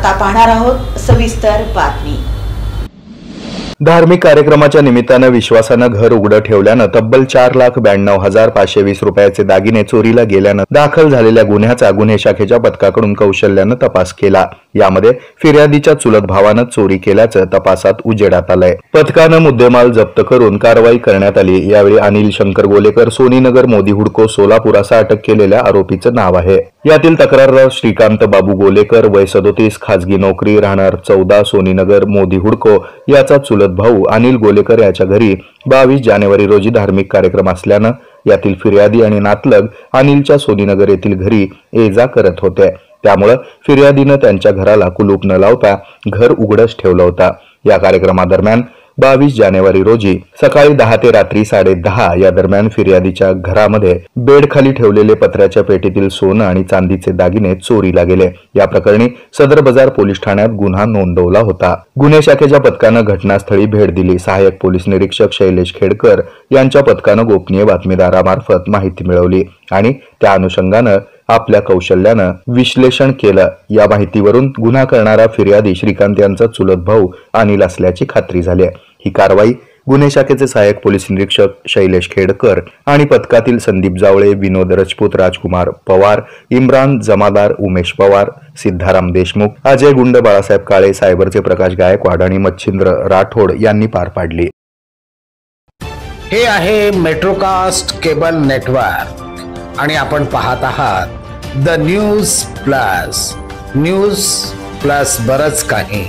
आता पाहणार आहोत सविस्तर बातमी। धार्मिक कार्यक्रमाच्या निमित्तानं विश्वासानं घर उघडं ठेवल्यानं तब्बल 4,92,520 रुपयाचे दागिने चोरीला गेल्यानं दाखल झालेल्या गुन्ह्याचा गुन्हे शाखेच्या पथकाकडून कौशल्यानं तपास केला। यामध्ये फिर्यादीच्या चुलत भावानं चोरी केल्याचं तपासात उजेडात आलंय। पथकानं मुद्देमाल जप्त करून कारवाई करण्यात आली। यावेळी अनिल शंकर गोलेकर, सोनीनगर, मोदी हुडको, सोलापूर असं अटक केलेल्या आरोपीचं नाव आहे। यातील तक्रारदार श्रीकांत बाबू गोलेकर, वय 37, खाजगी नोकरी, राहणार 14, सोनीनगर, मोदी हुडको याचा चुलत भाऊ अनिल गोलेकर याच्या घरी 22 जानेवारी रोजी धार्मिक कार्यक्रम असल्यानं यातील फिर्यादी आणि नातलग अनिलच्या सोनीनगर येथील घरी ये-जा करत होते। त्यामुळे फिर्यादीनं त्यांच्या घराला कुलूप न लावता घर उघडच ठेवलं होतं। या कार्यक्रमादरम्यान 22 जानेवारी रोजी सकाळी 10 ते रात्री 10:30 या दरम्यान फिर्यादीच्या घरामध्ये बेडखाली ठेवलेले पत्र्याच्या पेटीतील सोनं आणि चांदीचे दागिने चोरीला गेले। या प्रकरणी सदर बाजार पोलीस ठाण्यात गुन्हा नोंदवला होता। गुन्हे शाखेच्या पथकानं घटनास्थळी भेट दिली। सहाय्यक पोलीस निरीक्षक शैलेश खेडकर यांच्या पथकानं गोपनीय बातमीदारामार्फत माहिती मिळवली आणि त्या अनुषंगानं आपल्या कौशल्यानं विश्लेषण केलं। या माहितीवरून गुन्हा करणारा फिर्यादी श्रीकांत यांचा चुलत भाऊ अनिल असल्याची खात्री झाली। ही कारवाई गुन्हे शाखेचे सहाय्यक पोलीस निरीक्षक शैलेश खेडकर आणि पथकातील संदीप जावळे, विनोद राजपूत, राजकुमार पवार, इम्रान जमादार, उमेश पवार, सिद्धाराम देशमुख, अजय गुंड, बाळासाहेब काळे, सायबरचे प्रकाश गायकवाड आणि मच्छिंद्र राठोड यांनी पार पाडली। हे आहे मेट्रोकास्ट केबल नेटवर्क आणि आपण पाहत आहात द न्यूज प्लस बरच काही।